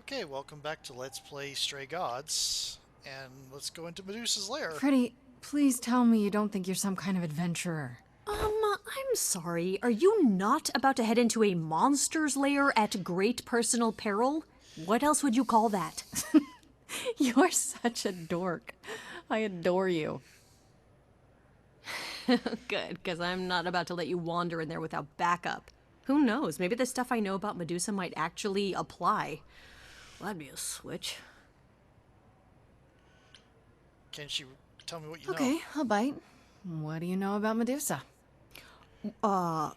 Okay, welcome back to Let's Play Stray Gods, and let's go into Medusa's lair. Freddy, please tell me you don't think you're some kind of adventurer. I'm sorry. Are you not about to head into a monster's lair at great personal peril? What else would you call that? You're such a dork. I adore you. Good, because I'm not about to let you wander in there without backup. Who knows? Maybe the stuff I know about Medusa might actually apply. Well, that'd be a switch. Can she tell me what you know? Okay, I'll bite. What do you know about Medusa? Well,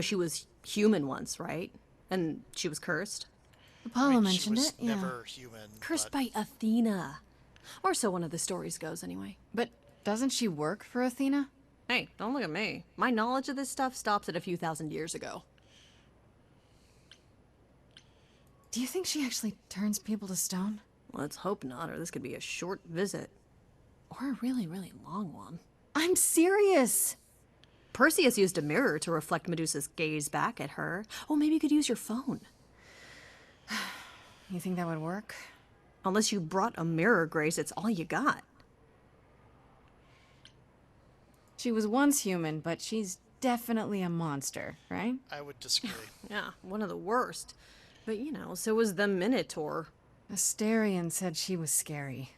she was human once, right? And she was cursed? Apollo I mean, mentioned she was it, yeah. never human. Cursed but by Athena. Or so one of the stories goes, anyway. But doesn't she work for Athena? Hey, don't look at me. My knowledge of this stuff stops at a few thousand years ago. Do you think she actually turns people to stone? Let's hope not, or this could be a short visit. Or a really, really long one. I'm serious! Perseus used a mirror to reflect Medusa's gaze back at her. Oh, maybe you could use your phone. You think that would work? Unless you brought a mirror, Grace, it's all you got. She was once human, but she's definitely a monster, right? I would disagree. Yeah, one of the worst. But, so was the Minotaur. Asterion said she was scary.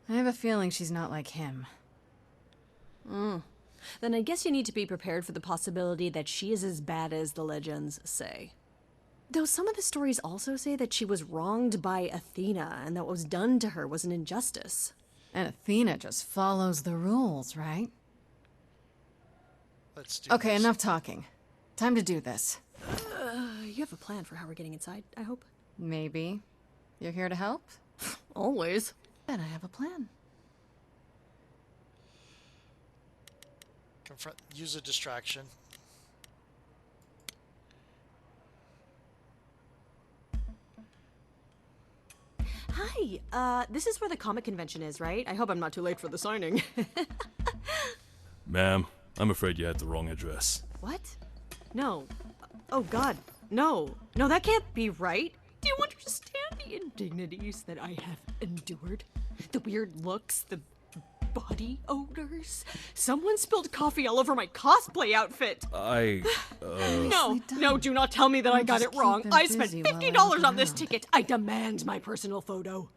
I have a feeling she's not like him. Then I guess you need to be prepared for the possibility that she is as bad as the legends say. Though some of the stories also say that she was wronged by Athena and that what was done to her was an injustice. And Athena just follows the rules, right? Let's do Okay, this. enough talking. Time to do this. You have a plan for how we're getting inside, I hope? Maybe. You're here to help? Always. Then I have a plan. Use a distraction. Hi, this is where the comic convention is, right? I hope I'm not too late for the signing. Ma'am, I'm afraid you had the wrong address. What? No. Oh, God. No. No, that can't be right. Do you understand the indignities that I have endured? The weird looks, the body odors? Someone spilled coffee all over my cosplay outfit. No, do not tell me that I got just it wrong. keep him I spent busy while I $50 look on this around. ticket. I demand my personal photo.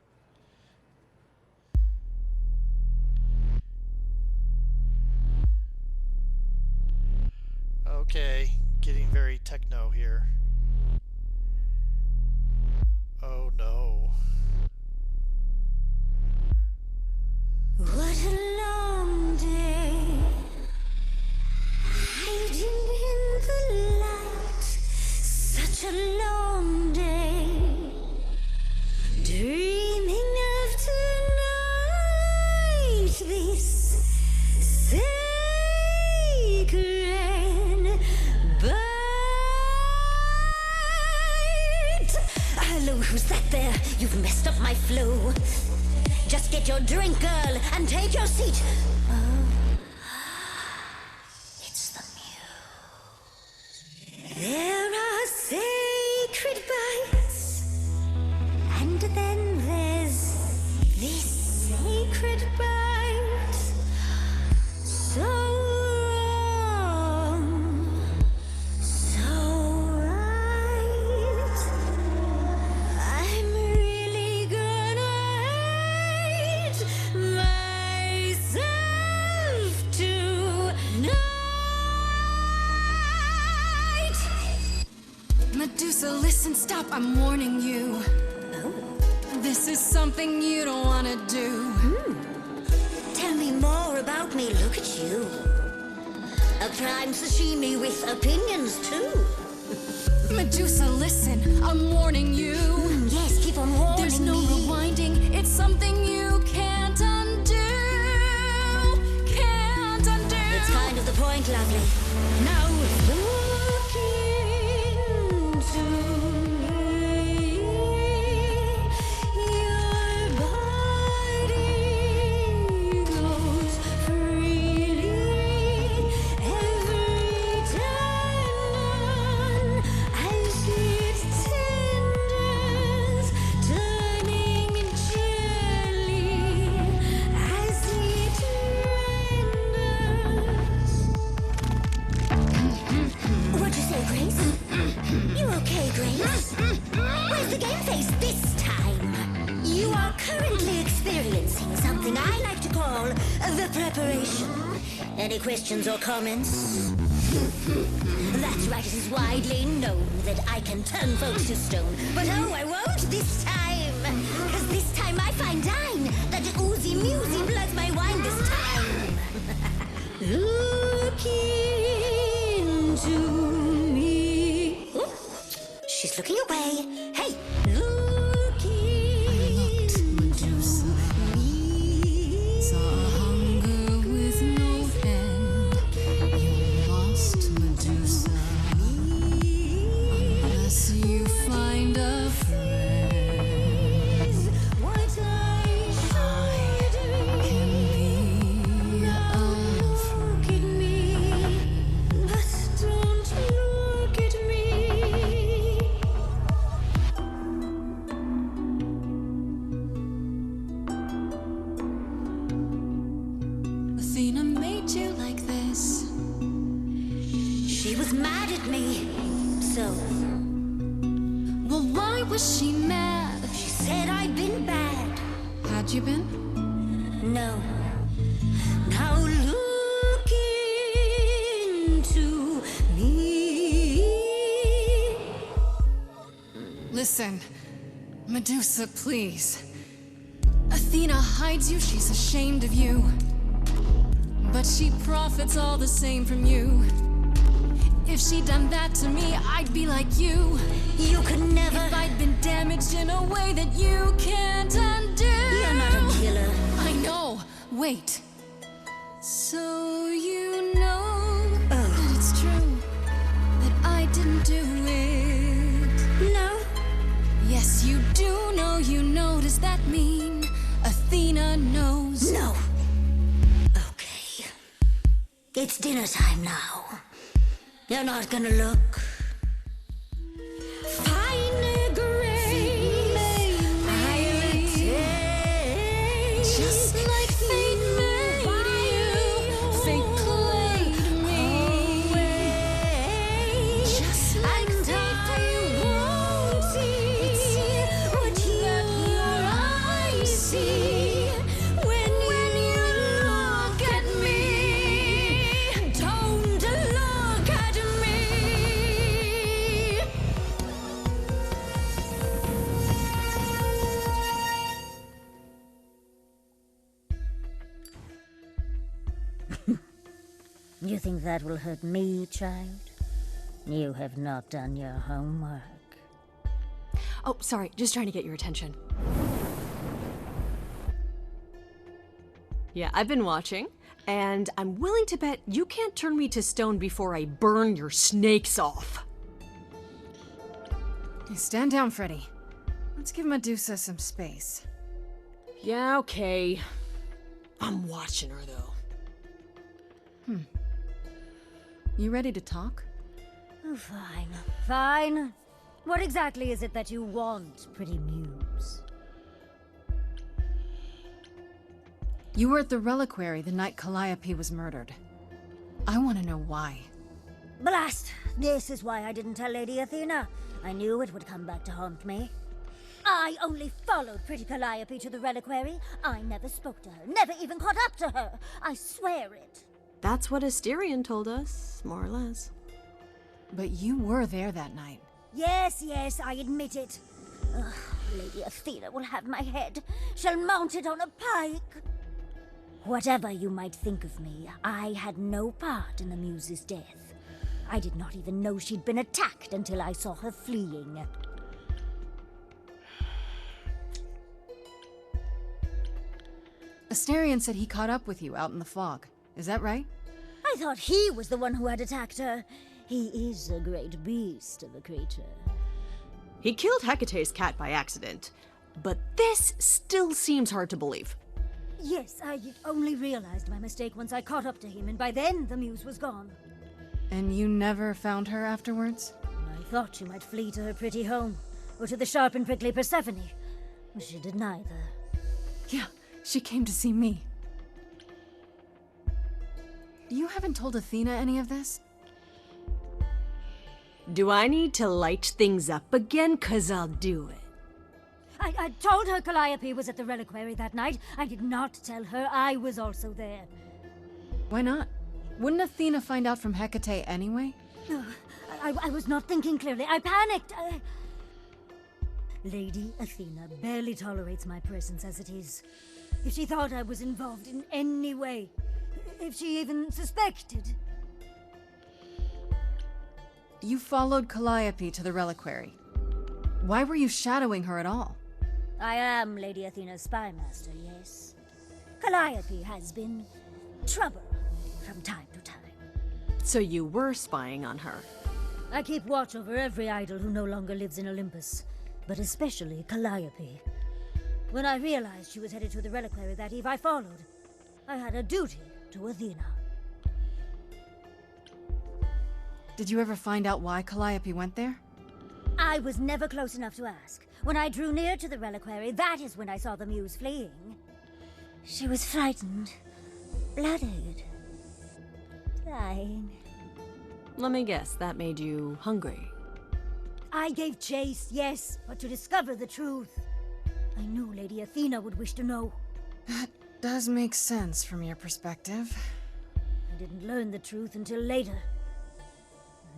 Okay, getting very techno here. Oh no. What a long day, hiding in the light. Such a long day, dreaming of tonight. This sacred bite. Hello, who's that there? You've messed up my flow. Just get your drink, girl, and take your seat. Oh, it's the muse. There are sacred bites, and then there's this sacred bite. So wrong, so right. I'm really gonna hate myself tonight. Medusa, listen, stop, I'm warning you. This is something you don't want to do. Tell me more about me, look at you. A prime sashimi with opinions too. Medusa, listen, I'm warning you. Yes, keep on warning There's no me. rewinding, it's something you can't undo. Can't undo. It's kind of the point, lovely. Now look into me. Your body goes freely every time I see it tender. the game face this time. You are currently experiencing something I like to call the preparation. Any questions or comments? That's right, it is widely known that I can turn folks to stone. But oh, I won't this time. Cause this time I find dine that oozy musy bloods my wine this time. Look into me. Ooh, she's looking away. Hey, look into me. Saw a hunger with no end. You lost Medusa. Unless you find a friend, What I should can be look at me, but don't look at me. Athena made you like this. She was mad at me, so Well, why was she mad? she said I'd been bad. Had you been? No. Now look into me. Listen, Medusa, please. Athena hides you, she's ashamed of you. But she profits all the same from you. If she'd done that to me, I'd be like you. You could never. If I'd been damaged in a way that you can't undo. You're not a killer. I know. Wait. So you know Oh. that it's true that I didn't do it. No. Yes, you do know. You know. Does that mean Athena knows? No. Okay. It's dinner time now. You're not gonna look. Fine grace. I'll take Just like fate made you, fate played me. away. Just like And I won't see what your eyes see when you look at me. Don't look at me. You think that will hurt me, child? You have not done your homework. Oh, sorry, just trying to get your attention. Yeah, I've been watching, and I'm willing to bet you can't turn me to stone before I burn your snakes off. Stand down, Freddy. Let's give Medusa some space. Yeah, okay. I'm watching her, though. You ready to talk? Oh, fine. What exactly is it that you want, pretty muse? You were at the reliquary the night Calliope was murdered. I want to know why. Blast! This is why I didn't tell Lady Athena. I knew it would come back to haunt me. I only followed pretty Calliope to the reliquary. I never spoke to her, never even caught up to her. I swear it. That's what Asterion told us, more or less. But you were there that night. Yes, I admit it. Ugh, Lady Athena will have my head. She'll mount it on a pike. Whatever you might think of me, I had no part in the Muse's death. I did not even know she'd been attacked until I saw her fleeing. Asterion said he caught up with you out in the fog. Is that right? I thought he was the one who had attacked her. He is a great beast of a creature. He killed Hecate's cat by accident, but this still seems hard to believe. Yes, I only realized my mistake once I caught up to him, and by then the Muse was gone. And you never found her afterwards? I thought she might flee to her pretty home, or to the sharp and prickly Persephone. She did neither. Yeah, she came to see me. You haven't told Athena any of this? Do I need to light things up again? 'Cause I'll do it. I told her Calliope was at the reliquary that night. I did not tell her I was also there. Why not? Wouldn't Athena find out from Hecate anyway? I was not thinking clearly. I panicked. Lady Athena barely tolerates my presence as it is. If she thought I was involved in any way, if she even suspected... You followed Calliope to the reliquary. Why were you shadowing her at all? I am Lady Athena's spy master, yes. Calliope has been trouble from time to time. So you were spying on her. I keep watch over every idol who no longer lives in Olympus, but especially Calliope. When I realized she was headed to the reliquary that eve, I followed. I had a duty to Athena. Did you ever find out why Calliope went there? I was never close enough to ask. When I drew near to the reliquary, that is when I saw the muse fleeing. She was frightened, blooded, dying. Let me guess, that made you hungry. I gave chase, yes, but to discover the truth. I knew Lady Athena would wish to know. That does make sense from your perspective. I didn't learn the truth until later.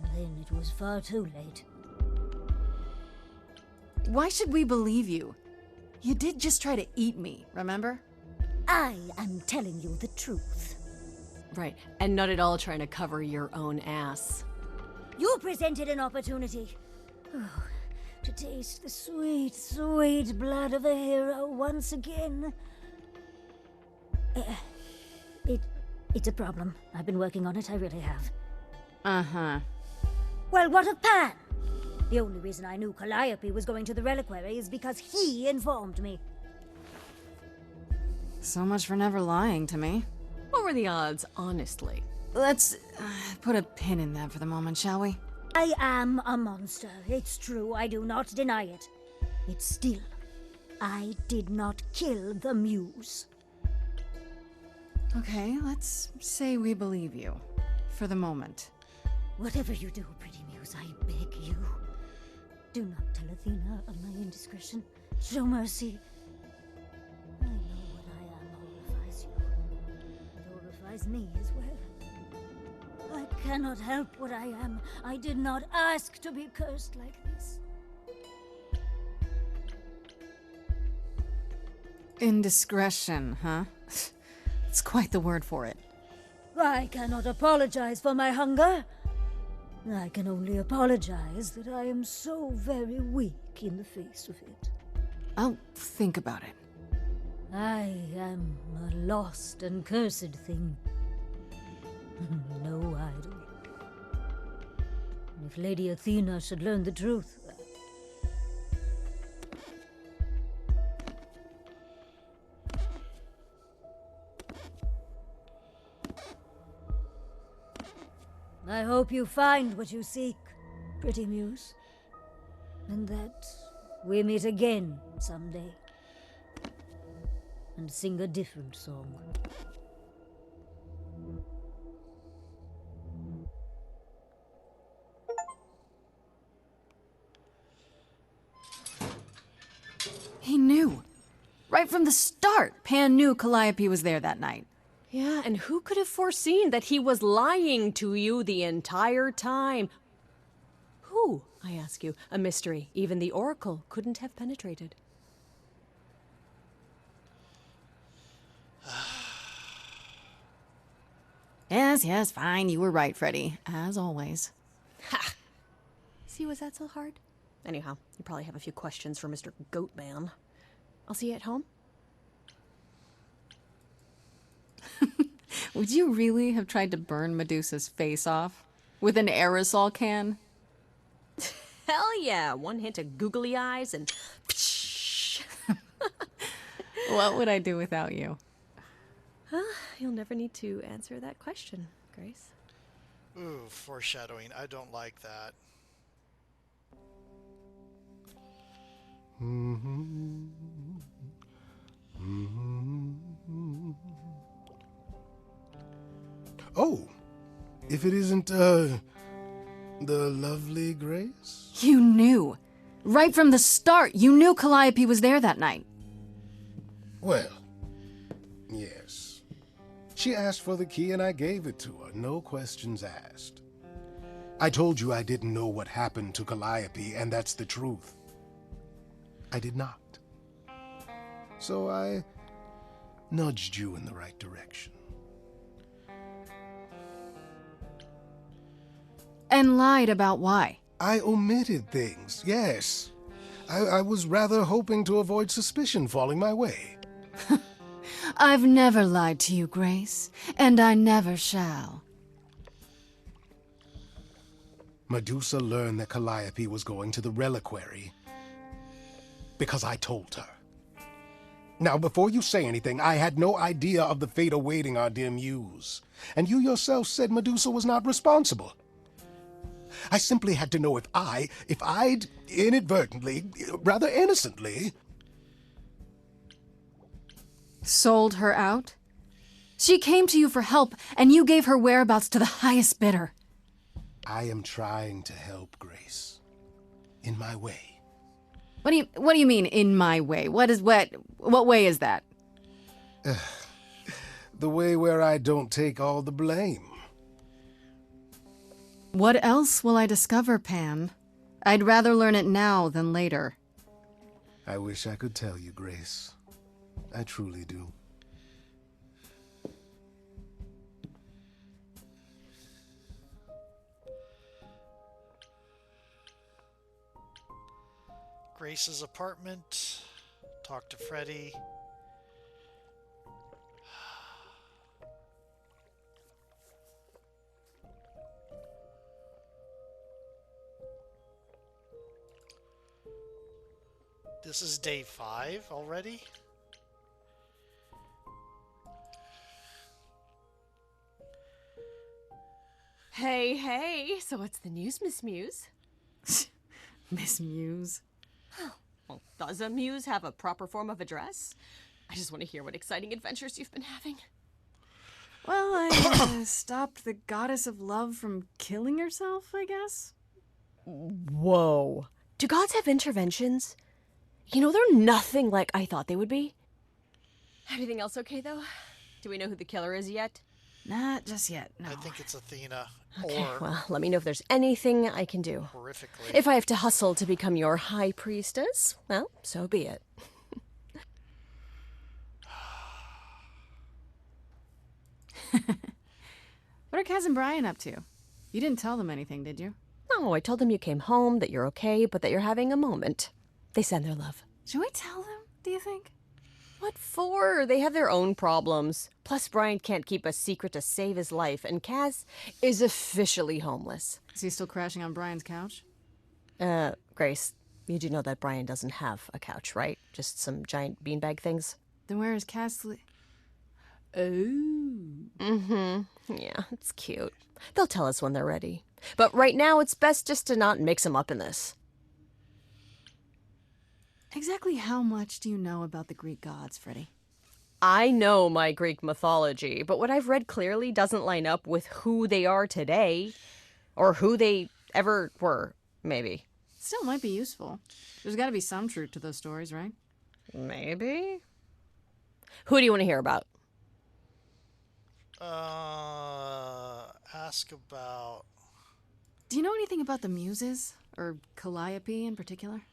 And then it was far too late. Why should we believe you? You did just try to eat me, remember? I am telling you the truth. Right, and not at all trying to cover your own ass. You presented an opportunity. Oh, to taste the sweet, sweet blood of a hero once again. It's a problem. I've been working on it, I really have. Uh-huh. Well, what of Pan? The only reason I knew Calliope was going to the reliquary is because he informed me. So much for never lying to me. What were the odds, honestly? Let's put a pin in that for the moment, shall we? I am a monster. It's true, I do not deny it. It's still, I did not kill the muse. Okay, let's say we believe you. For the moment. Whatever you do, pretty muse, I beg you. Do not tell Athena of my indiscretion. Show mercy. I know what I am horrifies you. It horrifies me as well. I cannot help what I am. I did not ask to be cursed like this. Indiscretion, huh? It's quite the word for it. I cannot apologize for my hunger. I can only apologize that I am so very weak in the face of it. I'll think about it. I am a lost and cursed thing. No idol. If Lady Athena should learn the truth... I hope you find what you seek, pretty muse. And that we meet again someday. And sing a different song. He knew. Right from the start, Pan knew Calliope was there that night. Yeah, and who could have foreseen that he was lying to you the entire time? Who, I ask you, a mystery even the Oracle couldn't have penetrated. Yes, fine, you were right, Freddy. As always. Ha! See, was that so hard? Anyhow, you probably have a few questions for Mr. Goatman. I'll see you at home. Would you really have tried to burn Medusa's face off? With an aerosol can? Hell yeah! One hint of googly eyes and... What would I do without you? You'll never need to answer that question, Grace. Ooh, foreshadowing. I don't like that. Oh, if it isn't, the lovely Grace? You knew. Right from the start, you knew Calliope was there that night. Well, yes. She asked for the key and I gave it to her, no questions asked. I told you I didn't know what happened to Calliope, and that's the truth. I did not. So I nudged you in the right direction. And lied about why. I omitted things, yes. I was rather hoping to avoid suspicion falling my way. I've never lied to you, Grace, and I never shall. Medusa learned that Calliope was going to the reliquary because I told her. Now, before you say anything, I had no idea of the fate awaiting our dear muse. And you yourself said Medusa was not responsible. I simply had to know if I'd inadvertently, rather innocently... Sold her out? She came to you for help, and you gave her whereabouts to the highest bidder. I am trying to help, Grace. In my way. What do you mean, in my way? What way is that? The way where I don't take all the blame. What else will I discover, Pan? I'd rather learn it now than later. I wish I could tell you, Grace. I truly do. Grace's apartment. Talk to Freddy. This is day 5 already. Hey, so what's the news, Miss Muse? Miss Muse. Well, does a muse have a proper form of address? I just want to hear what exciting adventures you've been having. Well, I stopped the goddess of love from killing herself, I guess. Whoa. Do gods have interventions? You know, they're nothing like I thought they would be. Everything else okay, though? Do we know who the killer is yet? Not just yet, no. I think it's Athena. Okay, Or well, let me know if there's anything I can do. horrifically. If I have to hustle to become your high priestess, well, so be it. What are Kaz and Brian up to? You didn't tell them anything, did you? No, I told them you came home, that you're okay, but that you're having a moment. They send their love. Should we tell them, do you think? What for? They have their own problems. Plus, Brian can't keep a secret to save his life, and Kaz is officially homeless. Is he still crashing on Brian's couch? Grace, you do know that Brian doesn't have a couch, right? Just some giant beanbag things? Then where is Kaz Yeah, it's cute. They'll tell us when they're ready. But right now, it's best just to not mix them up in this. Exactly how much do you know about the Greek gods, Freddy? I know my Greek mythology, but what I've read clearly doesn't line up with who they are today. Or who they ever were, maybe. Still might be useful. There's gotta be some truth to those stories, right? Maybe? Who do you want to hear about? Ask about... Do you know anything about the Muses? Or Calliope in particular?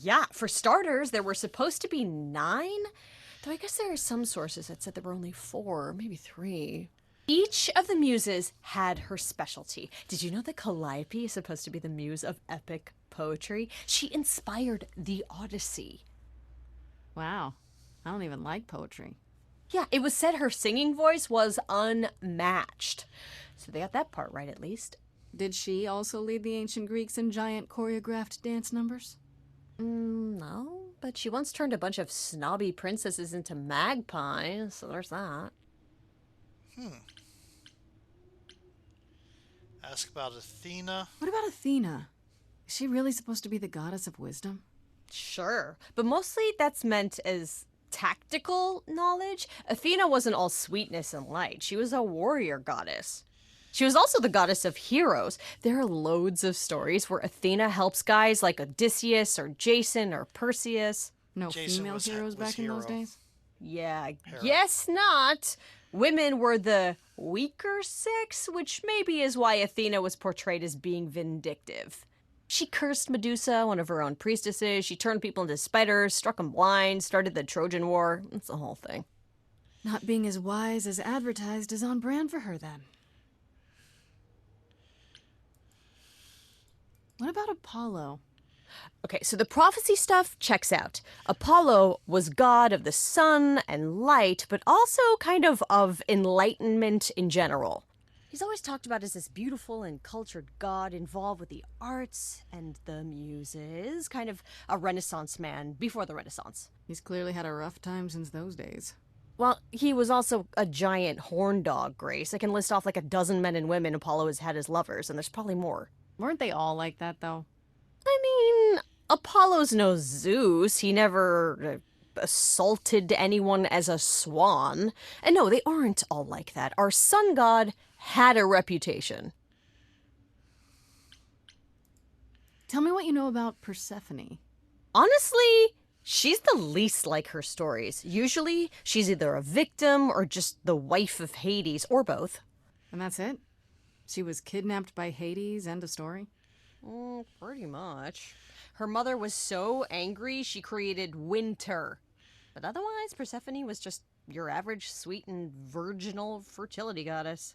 Yeah, for starters, there were supposed to be 9. Though I guess there are some sources that said there were only 4, maybe 3. Each of the muses had her specialty. Did you know that Calliope is supposed to be the muse of epic poetry? She inspired the Odyssey. Wow. I don't even like poetry. Yeah, it was said her singing voice was unmatched. So they got that part right, at least. Did she also lead the ancient Greeks in giant choreographed dance numbers? No, but she once turned a bunch of snobby princesses into magpies, so there's that. Ask about Athena. What about Athena? Is she really supposed to be the goddess of wisdom? Sure, but mostly that's meant as tactical knowledge. Athena wasn't all sweetness and light. She was a warrior goddess. She was also the goddess of heroes. There are loads of stories where Athena helps guys like Odysseus or Jason or Perseus. No Jason female was heroes back in those hero. days? Yeah, I Hera. guess not. Women were the weaker sex, which maybe is why Athena was portrayed as being vindictive. She cursed Medusa, one of her own priestesses. She turned people into spiders, struck them blind, started the Trojan War. It's the whole thing. Not being as wise as advertised is on brand for her, then. What about Apollo? Okay, so the prophecy stuff checks out. Apollo was god of the sun and light, but also kind of enlightenment in general. He's always talked about as this beautiful and cultured god involved with the arts and the muses, kind of a Renaissance man before the Renaissance. He's clearly had a rough time since those days. Well, he was also a giant horn dog, Grace. I can list off like a dozen men and women Apollo has had as lovers, and there's probably more. Weren't they all like that, though? I mean, Apollo's no Zeus. He never assaulted anyone as a swan. And no, they aren't all like that. Our sun god had a reputation. Tell me what you know about Persephone. Honestly, she's the least like her stories. Usually, she's either a victim or just the wife of Hades, or both. And that's it? She was kidnapped by Hades, end of story? Pretty much. Her mother was so angry she created winter. But otherwise, Persephone was just your average sweet and virginal fertility goddess.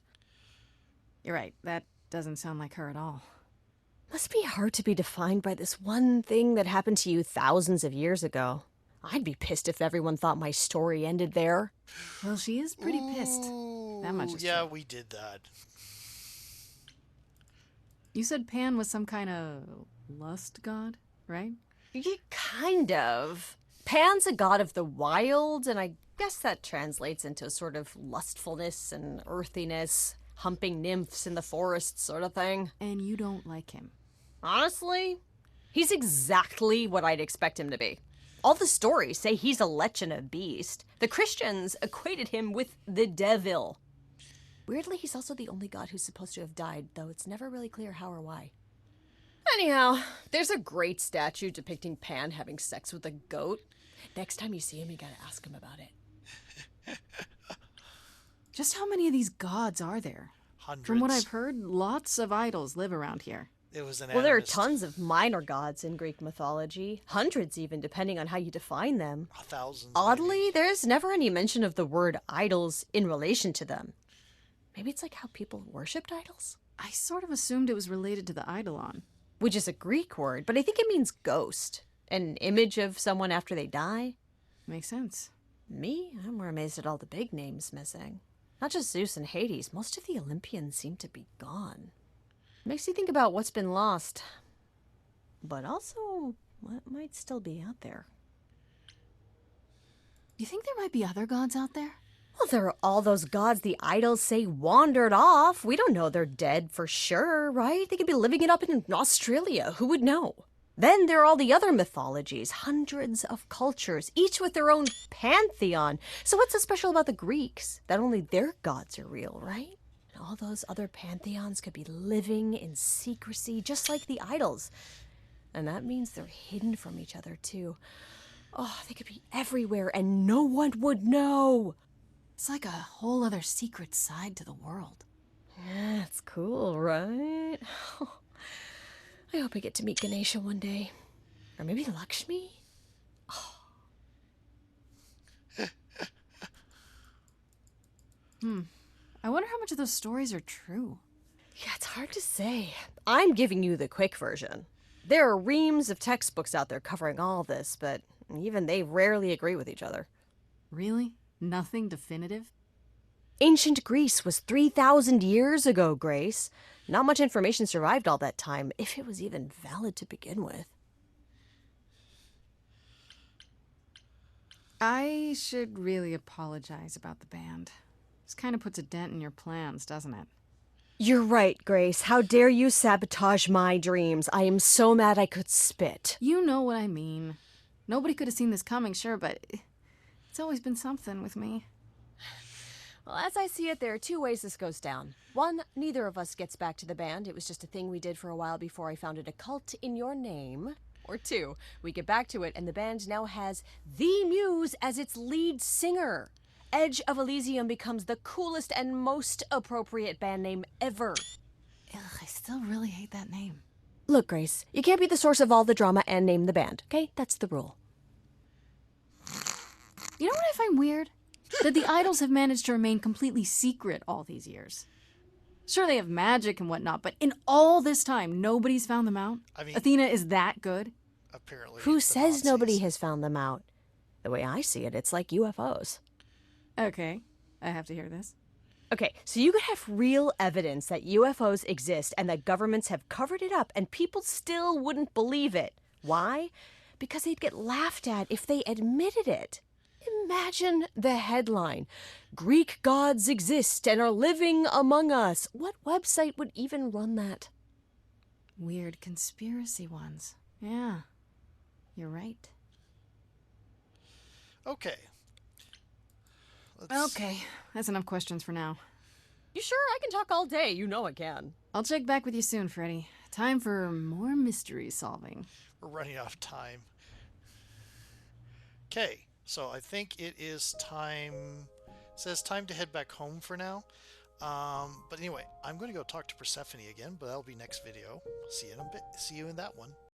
You're right, that doesn't sound like her at all. Must be hard to be defined by this one thing that happened to you thousands of years ago. I'd be pissed if everyone thought my story ended there. Well, she is pretty pissed. That much is Yeah, true. we did that. You said Pan was some kind of lust god, right? Yeah, kind of. Pan's a god of the wild, and I guess that translates into a sort of lustfulness and earthiness, humping nymphs in the forest sort of thing. And you don't like him. Honestly, he's exactly what I'd expect him to be. All the stories say he's a lech and a beast. The Christians equated him with the devil. Weirdly, he's also the only god who's supposed to have died, though it's never really clear how or why. Anyhow, there's a great statue depicting Pan having sex with a goat. Next time you see him, you gotta ask him about it. Just how many of these gods are there? Hundreds. From what I've heard, lots of idols live around here. It was an Well, there are animist. tons of minor gods in Greek mythology. Hundreds even, depending on how you define them. Thousands. Oddly, there's never any mention of the word idols in relation to them. Maybe it's like how people worshipped idols? I sort of assumed it was related to the eidolon. Which is a Greek word, but I think it means ghost. An image of someone after they die. Makes sense. Me? I'm more amazed at all the big names missing. Not just Zeus and Hades, most of the Olympians seem to be gone. Makes you think about what's been lost, but also what might still be out there. You think there might be other gods out there? Well, there are all those gods the idols say wandered off. We don't know they're dead for sure, right? They could be living it up in Australia. Who would know? Then there are all the other mythologies, hundreds of cultures, each with their own pantheon. So what's so special about the Greeks? That only their gods are real, right? And all those other pantheons could be living in secrecy, just like the idols. And that means they're hidden from each other, too. Oh, they could be everywhere and no one would know. It's like a whole other secret side to the world. Yeah, it's cool, right? I hope I get to meet Ganesha one day. Or maybe Lakshmi? I wonder how much of those stories are true. Yeah, it's hard to say. I'm giving you the quick version. There are reams of textbooks out there covering all this, but even they rarely agree with each other. Really? Nothing definitive? Ancient Greece was 3,000 years ago, Grace. Not much information survived all that time, if it was even valid to begin with. I should really apologize about the band. This kind of puts a dent in your plans, doesn't it? You're right, Grace. How dare you sabotage my dreams? I am so mad I could spit. You know what I mean. Nobody could have seen this coming, sure, but it's always been something with me. Well, as I see it, there are two ways this goes down. One, neither of us gets back to the band. It was just a thing we did for a while before I founded a cult in your name. Or two, we get back to it and the band now has the Muse as its lead singer. Edge of Elysium becomes the coolest and most appropriate band name ever. Ugh, I still really hate that name. Look, Grace, you can't be the source of all the drama and name the band, okay? That's the rule. You know what I find weird? That the idols have managed to remain completely secret all these years. Sure, they have magic and whatnot, but in all this time, nobody's found them out? I mean, Athena is that good? apparently. Who the says Nazis. nobody has found them out? The way I see it, it's like UFOs. Okay, I have to hear this. Okay, so you could have real evidence that UFOs exist and that governments have covered it up and people still wouldn't believe it. Why? Because they'd get laughed at if they admitted it. Imagine the headline, Greek gods exist and are living among us. What website would even run that? Weird conspiracy ones. Yeah, you're right. Okay. Okay, that's enough questions for now. You sure? I can talk all day. You know I can. I'll check back with you soon, Freddy. Time for more mystery solving. We're running out of time. Okay, so I think it is time. It says time to head back home for now. But anyway, I'm going to go talk to Persephone again, but that'll be next video. See you in a bit. See you in that one.